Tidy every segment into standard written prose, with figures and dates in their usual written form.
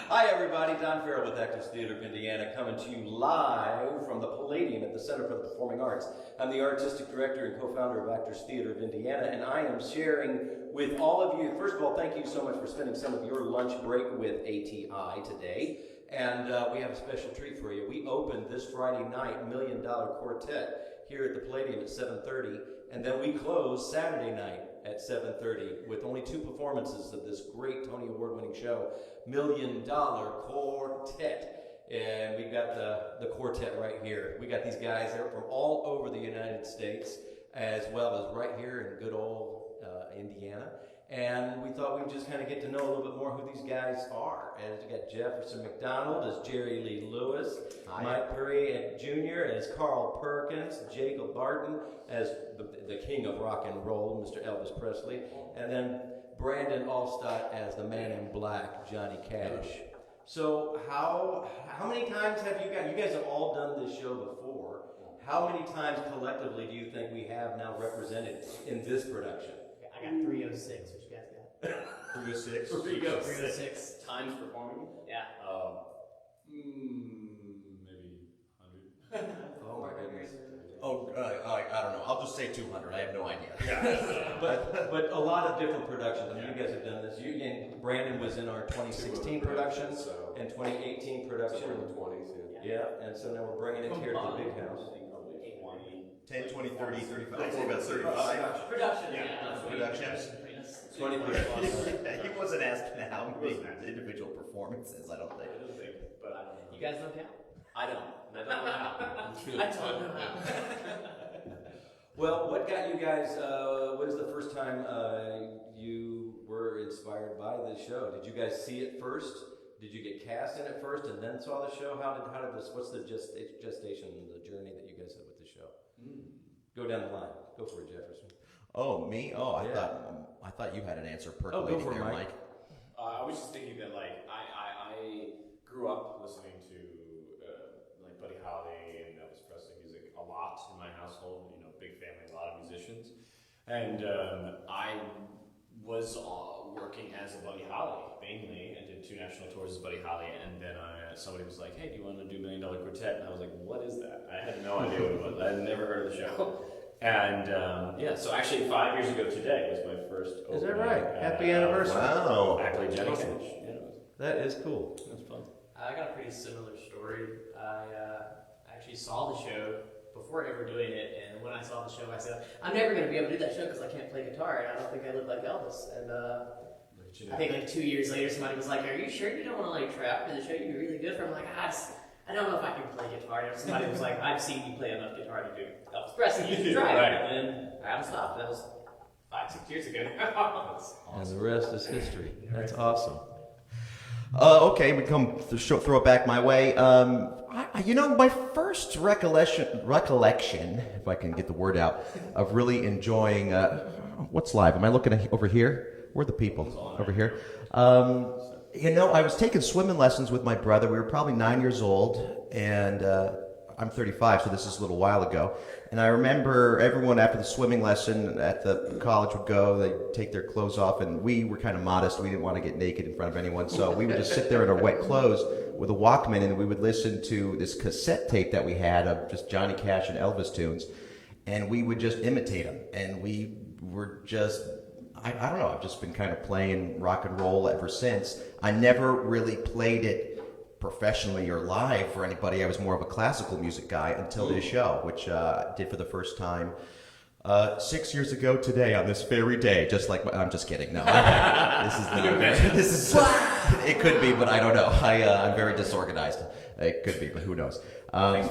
Hi everybody, Don Farrell with Actors Theater of Indiana, coming to you live from the Palladium at the Center for the Performing Arts. I'm the artistic director and co-founder of Actors Theater of Indiana, and I am sharing with all of you. First of all, thank you so much for spending some of your lunch break with ATI today. And we have a special treat for you. We opened this Friday night $1 Million Quartet here at the Palladium at 7:30, and then we close Saturday night at 7:30 with only 2 performances of this great Tony Award-winning show, $1 Million Quartet. And we've got the quartet right here. We got these guys that are from all over the United States, as well as right here in good old Indiana. And we thought we'd just kind of get to know a little bit more who these guys are. And we got Jefferson McDonald as Jerry Lee Lewis, hi. Mike Perrie Jr. as Carl Perkins, Jacob Barton as the king of rock and roll, Mr. Elvis Presley, and then Brandon Alstott as the man in black, Johnny Cash. So how many times have you guys have all done this show before. How many times collectively do you think we have now represented in this production? I got 306. What you guys got? 306. 306 times performing? Yeah. Maybe 100. Oh my goodness. I don't know. I'll just say 200. I have no idea. Yeah. but a lot of different productions. I mean, you guys have done this. Brandon was in our 2016 production and 2018 production. In the 20s, yeah. And so now we're bringing it here to the big house. 10, 20, 30, 35. I'd say about 35. Production, Productions. 20 He wasn't asking how many individual performances, I don't think. But you guys don't count? I don't know how. I don't know how. Well, what got you guys, what is the first time you were inspired by this show? Did you guys see it first? Did you get cast in it first and then saw the show? How did this, what's the gestation, the journey that you guys had with the show? Go down the line. Go for it, Jefferson. Oh, me? Oh, I thought you had an answer percolating go for it, there, Mike. I was just thinking that, like, I grew up listening to, like, Buddy Holly and Elvis Presley music a lot in my household. You know, big family, a lot of musicians. And I was working as a Buddy Holly, mainly. I did 2 national tours as Buddy Holly, and then somebody was like, hey, do you want to do $1 Million Quartet? And I was like, what is that? I had no idea what it was. I had never heard of the show. And so actually 5 years ago today was my first opening. Is that right? Happy anniversary. Wow. Actually, Johnny Cash. Yeah. That is cool. It was fun. I got a pretty similar story. I actually saw the show before ever doing it, and when I saw the show, I said, I'm never going to be able to do that show because I can't play guitar, and I don't think I look like Elvis. And I think like 2 years later, somebody was like, are you sure you don't want to like try out for the show? You'd be really good for it. I'm like, I don't know if I can play guitar. And somebody was like, I've seen you play enough guitar to do Elvis Presley. You should try it. Right. And then I haven't stopped. That was 5-6 years ago. And the rest is history. That's awesome. Okay, we come throw it back my way. My first recollection, if I can get the word out, of really enjoying what's live. Am I looking over here? Where are the people over here? I was taking swimming lessons with my brother. We were probably 9 years old, and I'm 35, so this is a little while ago. And I remember everyone after the swimming lesson at the college would go, they'd take their clothes off, and we were kind of modest. We didn't want to get naked in front of anyone, so we would just sit there in our wet clothes with a Walkman, and we would listen to this cassette tape that we had of just Johnny Cash and Elvis tunes, and we would just imitate them. And we were just... I don't know, I've just been kind of playing rock and roll ever since. I never really played it professionally or live for anybody. I was more of a classical music guy until this show, which I did for the first time 6 years ago today on this very day. Just like, I'm just kidding, no. This is it could be, but I don't know. I'm very disorganized. It could be, but who knows. I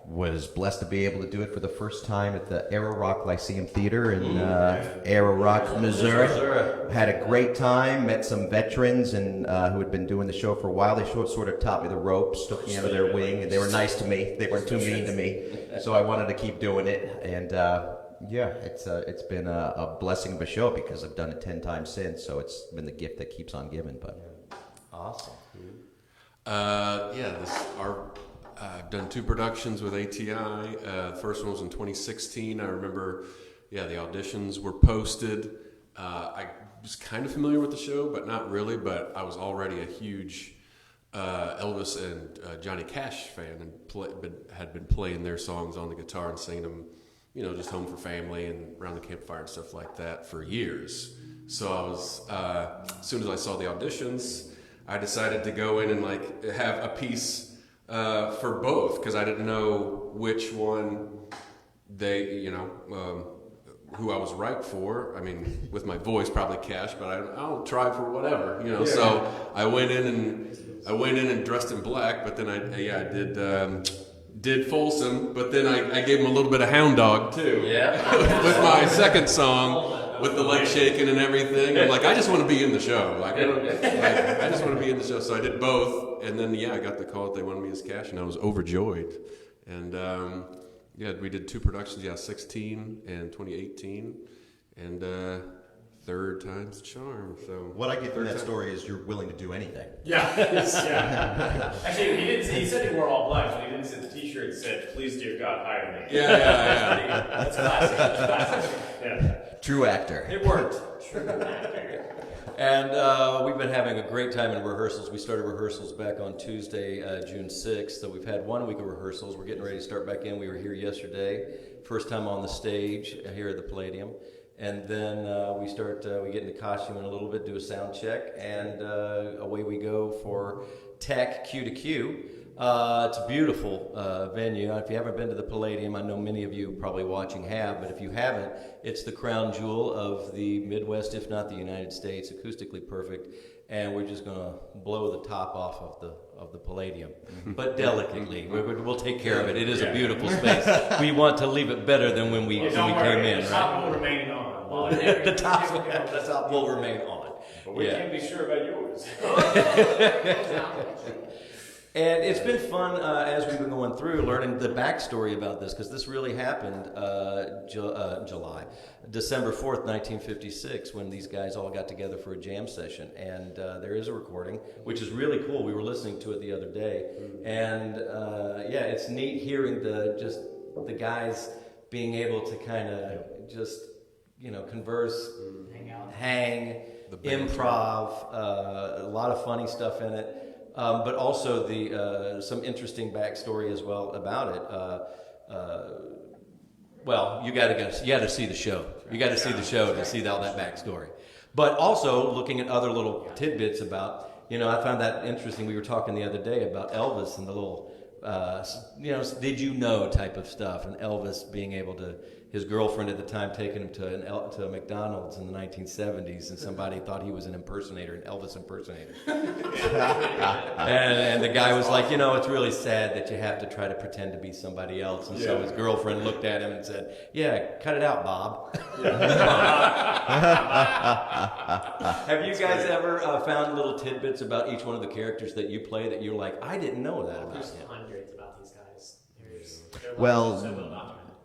was blessed to be able to do it for the first time at the Arrow Rock Lyceum Theater in Arrow Rock, Missouri. Had a great time, met some veterans and who had been doing the show for a while. They sort of taught me the ropes, took me under their wing, and they were nice to me. They weren't too mean to me, so I wanted to keep doing it. And it's been a blessing of a show because I've done it 10 times since, so it's been the gift that keeps on giving. But awesome. I've done 2 productions with ATI. The first one was in 2016. I remember, the auditions were posted. I was kind of familiar with the show, but not really. But I was already a huge Elvis and Johnny Cash fan, and had been playing their songs on the guitar and singing them, just home for family and around the campfire and stuff like that for years. So I was, as soon as I saw the auditions, I decided to go in and have a piece for both, because I didn't know which one they, who I was right for. I mean, with my voice, probably Cash, but I'll try for whatever, So I went in and dressed in black, but then I did Folsom, but then I gave him a little bit of Hound Dog too. Yeah. With my second song, with the leg shaking and everything. I'm like, I just want to be in the show. I just want to be in the show. So I did both, and then I got the call that they wanted me as Cash, and I was overjoyed. And we did 2 productions, 16 and 2018, and third time's the charm. So what I get from that story is you're willing to do anything. Yeah. Actually, he said he wore all black, but he didn't say the T-shirt said, "Please, dear God, hire me." Yeah. That's classic. Yeah. True actor. It worked. True actor. And we've been having a great time in rehearsals. We started rehearsals back on Tuesday, June 6th. So we've had 1 week of rehearsals. We're getting ready to start back in. We were here yesterday, first time on the stage here at the Palladium. And then we get into costume in a little bit, do a sound check, and away we go for Tech Q to Q. It's a beautiful venue. If you haven't been to the Palladium, I know many of you probably watching have, but if you haven't, it's the crown jewel of the Midwest, if not the United States, acoustically perfect, and we're just going to blow the top off of the Palladium, but delicately. We'll take care of it. It is a beautiful space. We want to leave it better than when we came in. The top will remain on. The top will remain on. But we can't be sure about yours. And it's been fun as we've been going through learning the backstory about this, because this really happened December 4th, 1956, when these guys all got together for a jam session. And there is a recording, which is really cool. We were listening to it the other day. And it's neat hearing the guys being able to kind of just, converse, hang, improv, a lot of funny stuff in it. But also some interesting backstory as well about it. You got to see the show. You got to see the show to see all that backstory. But also looking at other little tidbits about, I found that interesting. We were talking the other day about Elvis and the little, did you know type of stuff, and Elvis being able to. His girlfriend at the time taking him to McDonald's in the 1970s, and somebody thought he was an impersonator, an Elvis impersonator. and the guy was like, it's really sad that you have to try to pretend to be somebody else. And so his girlfriend looked at him and said, "Yeah, cut it out, Bob." Have you guys ever found little tidbits about each one of the characters that you play that you're like, I didn't know that about There's him? hundreds about these guys.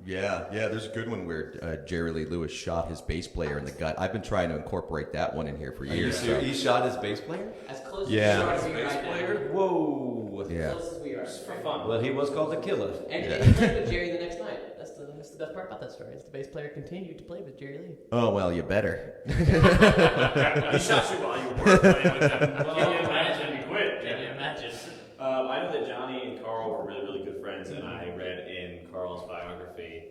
Yeah, there's a good one where Jerry Lee Lewis shot his bass player in the gut. I've been trying to incorporate that one in here for years. He shot his bass player? As close Yeah. as we are right now. Whoa. Yeah. As close as we are. Just for fun. Well, he was called the Killer. And he played with Jerry the next night. That's the best part about that story. Is the bass player continued to play with Jerry Lee. Oh, well, you better. He shot you while you were playing with him. Can you imagine? You quit. Can you imagine? I know that Johnny and Carl were really, really good friends, and I read in Carl's biography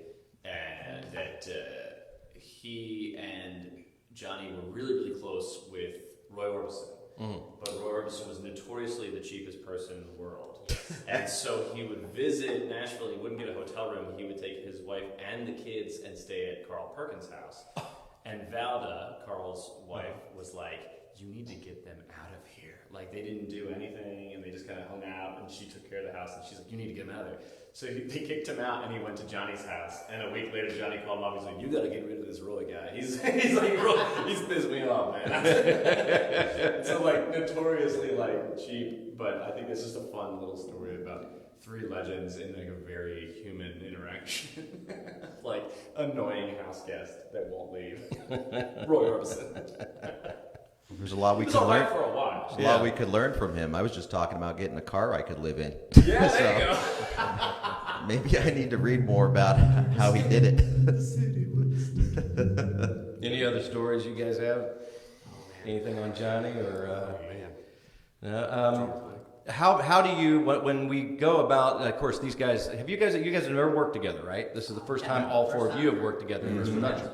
that he and Johnny were really, really close with Roy Orbison. But Roy Orbison was notoriously the cheapest person in the world. And so he would visit Nashville, he wouldn't get a hotel room, he would take his wife and the kids and stay at Carl Perkins' house. And Valda, Carl's wife, was like, "You need to get them out of here." Like, they didn't do anything, and they just kind of hung out, and she took care of the house, and she's like, "You need to get them out of there." So they kicked him out, and he went to Johnny's house, and a week later, Johnny called him up, he's like, "You gotta get rid of this Roy guy. He's like, he's pissed me off, man." So, notoriously, cheap, but I think it's just a fun little story about 3 legends in, a very human interaction. Annoying house guest that won't leave. Roy Orbison. There's a lot we He was could all learn. right for a while. There's a lot we could learn from him. I was just talking about getting a car I could live in. Yeah, there you go. Maybe I need to read more about how he did it. Any other stories you guys have? Anything on Johnny or? Man. How do you when we go about? Of course, these guys. You guys have never worked together, right? This is the first time all four of you have worked together in this production.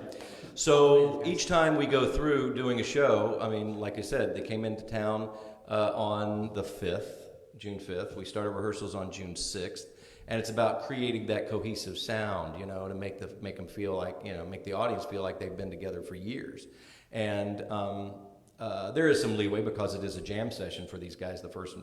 So each time we go through doing a show, I mean, like I said, they came into town on the 5th, June 5th. We started rehearsals on June 6th, and it's about creating that cohesive sound, you know, to make them feel like, you know, make the audience feel like they've been together for years. And there is some leeway because it is a jam session for these guys, the first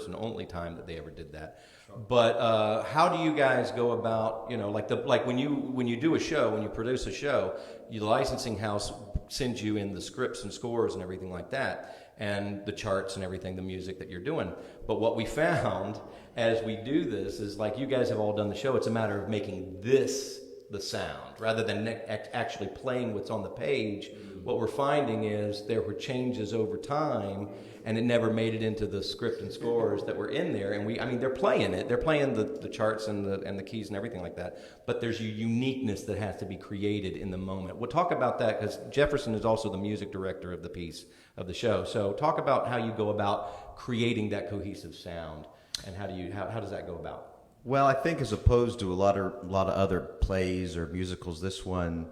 and only time that they ever did that. Sure. But how do you guys go about, you know, like when you do a show, when you produce a show, the licensing house sends you in the scripts and scores and everything like that, and the charts and everything, the music that you're doing. But what we found as we do this is, like, you guys have all done the show, it's a matter of making this the sound rather than actually playing what's on the page. What we're finding is there were changes over time, and it never made it into the script and scores that were in there. And I mean, they're playing the charts and the keys and everything like that. But there's a uniqueness that has to be created in the moment. We'll talk about that because Jefferson is also the music director of the piece of the show. So talk about how you go about creating that cohesive sound, and how does that go about? Well, I think as opposed to a lot of other plays or musicals, this one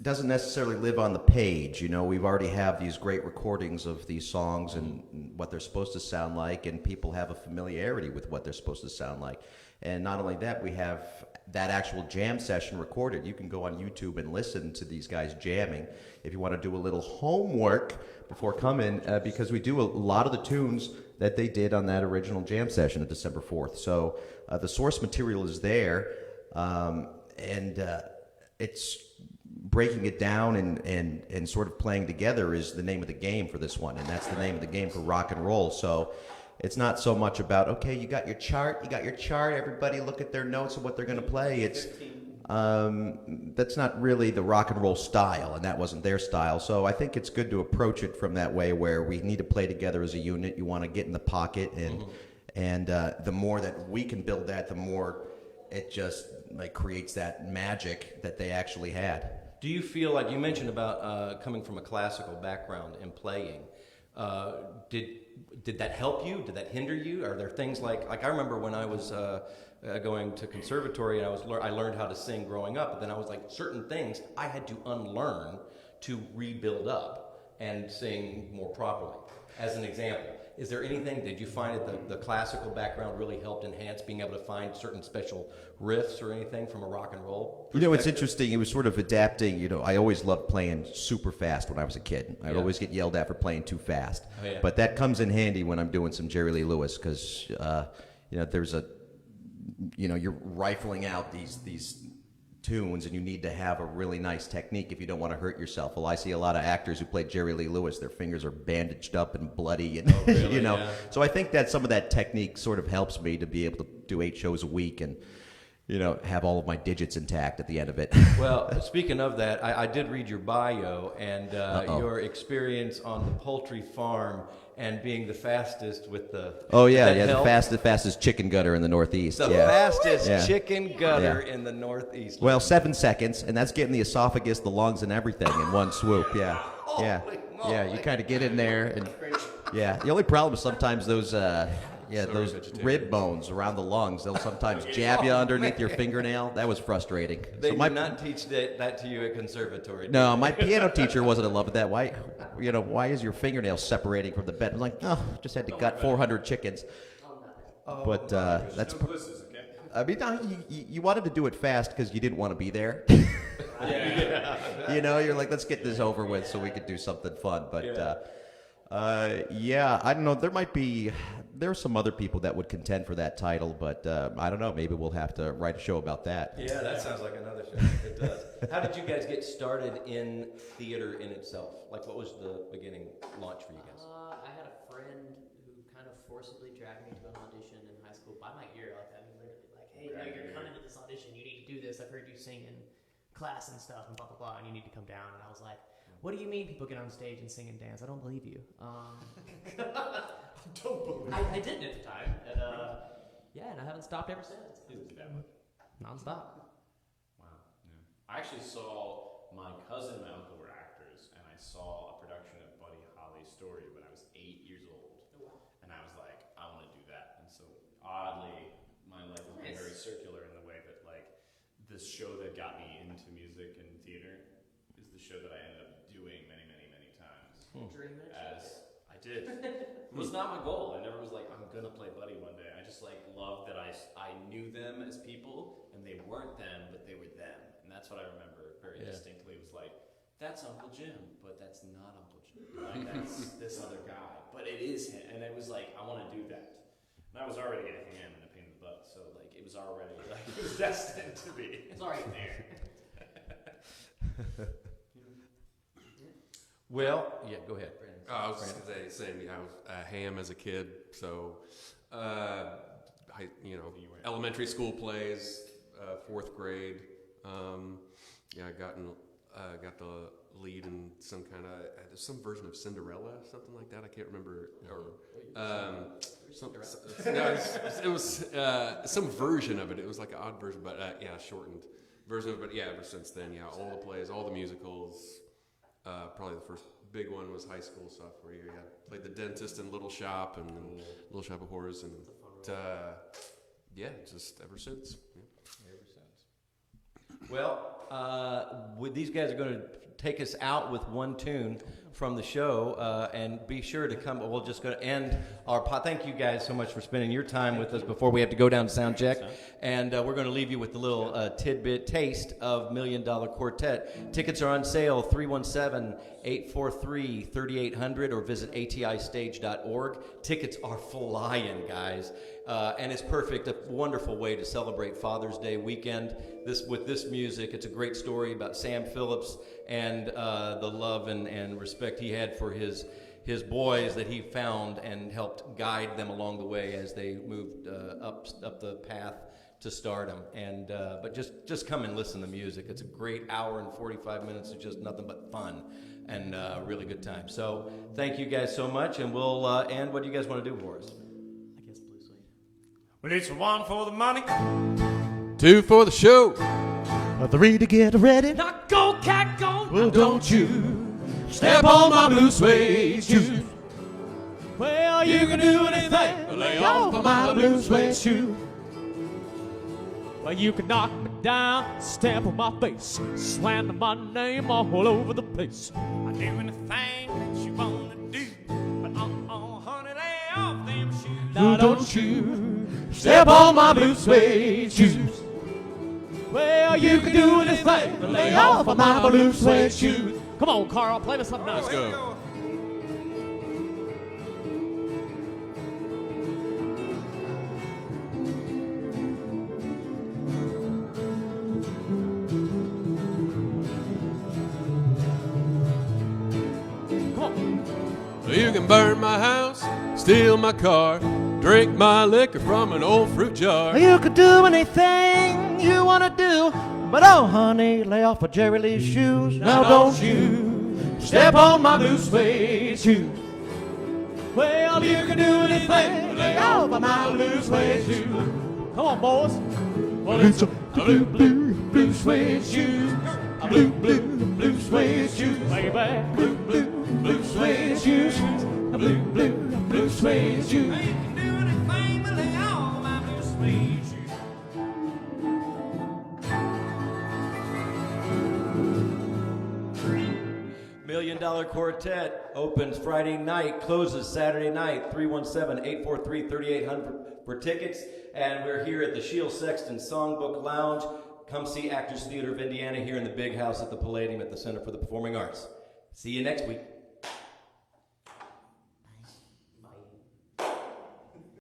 doesn't necessarily live on the page. You know, we've already have these great recordings of these songs and what they're supposed to sound like, and people have a familiarity with what they're supposed to sound like. And not only that, we have that actual jam session recorded. You can go on YouTube and listen to these guys jamming if you want to do a little homework before coming, because we do a lot of the tunes that they did on that original jam session of December 4th. So the source material is there, and it's breaking it down and sort of playing together is the name of the game for this one, and that's the name of the game for rock and roll. So it's not so much about, okay, you got your chart, everybody look at their notes and what they're going to play. It's that's not really the rock and roll style, and that wasn't their style. So I think it's good to approach it from that way, where we need to play together as a unit. You want to get in the pocket, and the more that we can build that, the more it just like creates that magic that they actually had. Do you feel like, you mentioned about coming from a classical background and playing, did that help you? Did that hinder you? Are there things like I remember when I was going to conservatory and I learned how to sing growing up, but then I was like, certain things I had to unlearn to rebuild up and sing more properly. As an example, is there anything, did you find that the classical background really helped enhance being able to find certain special riffs or anything from a rock and roll perspective? You know, it's interesting. It was sort of adapting. You know, I always loved playing super fast when I was a kid. I'd always get yelled at for playing too fast. Oh, yeah. But that comes in handy when I'm doing some Jerry Lee Lewis, because, you know, you're rifling out these tunes, and you need to have a really nice technique if you don't want to hurt yourself. Well, I see a lot of actors who play Jerry Lee Lewis, their fingers are bandaged up and bloody, and really? you know. Yeah. So I think that some of that technique sort of helps me to be able to do 8 shows a week and, you know, have all of my digits intact at the end of it. Well, speaking of that, I did read your bio and your experience on the poultry farm and being the fastest with the... Oh, yeah, the fastest chicken gutter in the Northeast. The fastest chicken gutter in the Northeast. Well, 7 seconds, and that's getting the esophagus, the lungs, and everything in one swoop, yeah. Yeah, you kind of get in there, and the only problem is sometimes those rib bones around the lungs, they'll sometimes jab you underneath your fingernail. That was frustrating. They did not teach that to you at conservatory. No, my piano teacher wasn't in love with that. Why is your fingernail separating from the bed? I'm like, just had to gut 400 chickens. But that's... I mean, you wanted to do it fast because you didn't want to be there. You know, you're like, let's get this over with so we could do something fun. But I don't know. There are some other people that would contend for that title, but I don't know. Maybe we'll have to write a show about that. Yeah, that sounds like another show. It does. How did you guys get started in theater in itself? Like, what was the beginning launch for you guys? I had a friend who kind of forcibly dragged me to an audition in high school by my ear. Hey, you're coming to this audition. You need to do this. I've heard you sing in class and stuff, and blah blah blah. And you need to come down. And I was like, what do you mean people get on stage and sing and dance? I don't believe you. Don't believe. I didn't at the time, and and I haven't stopped ever since. Non-stop. Wow. Yeah. I actually saw my cousin and my uncle were saw a production of Buddy Holly's Story when I was 8 years old. And I was like, I want to do that. And so oddly, my life has been very circular in the way that like this show that got me into music and theater is the show that I ended up doing many, many, many times. Dream it. As I did. It was not my goal. I never was like, I'm gonna play Buddy one day. I just like loved that I knew them as people and they weren't them, but they were them. And that's what I remember very distinctly. It was like, that's Uncle Jim, but that's not Uncle Jim. Like that's this other guy, but it is him. And it was like, I want to do that. And I was already a ham and a pain in the butt, so like it was already like it was destined to be. It's already there. Well, yeah, go ahead. I was just gonna say, saying I was a ham as a kid, so elementary school plays, 4th grade. I got the lead in some kind of some version of Cinderella, something like that. I can't remember. It was some version of it. It was like an odd version, but shortened version of it. But yeah, ever since then, all the plays, all the musicals. Probably the first big one was high school sophomore year. Played the dentist in Little Shop and Little Shop of Horrors, and just ever since. Yeah. Ever since. Well, these guys are going to take us out with one tune from the show, and be sure to come. We're just going to end our thank you guys so much for spending your time with us before we have to go down to sound check, and we're going to leave you with a little tidbit taste of $1 Million Quartet. Tickets are on sale 317-843-3800 or visit atistage.org. Tickets are flying, guys. And it's perfect, a wonderful way to celebrate Father's Day weekend. With this music, it's a great story about Sam Phillips and the love and respect he had for his boys that he found and helped guide them along the way as they moved up the path to stardom. And but just come and listen to music. It's a great hour and 45 minutes of just nothing but fun and really good time. So thank you guys so much, and we'll end. What do you guys want to do for us? Well, it's 1 for the money, 2 for the show. 3 to get ready. Now go, cat, go. Well, don't you step on my blue suede shoes. Well, you can do anything. Lay off of my blue suede shoes. Well, you can knock me down, stamp on my face, slander my name all over the place. I do anything that you want to do, but honey, lay off them shoes. Now don't you step on my blue suede shoes. Well, you can do anything but lay off of my blue suede shoes. Come on, Carl, play me something nice. Let's go. You can burn my house, steal my car, drink my liquor from an old fruit jar. You could do anything you want to do, but oh, honey, lay off of Jerry Lee's shoes. Now don't you step on my blue suede shoes. Well, you can do anything, but lay off of my blue suede shoes. Come on, boys. Well, it's a blue, blue, blue suede shoes. A blue, blue, blue suede shoes. Baby, blue, blue, blue suede shoes. A blue, blue, blue suede shoes. You can do anything but lay off my blue suede shoes. $1 Million Quartet opens Friday night, closes Saturday night, 317-843-3800 for tickets. And we're here at the Shield Sexton Songbook Lounge. Come see Actors Theater of Indiana here in the big house at the Palladium at the Center for the Performing Arts. See you next week.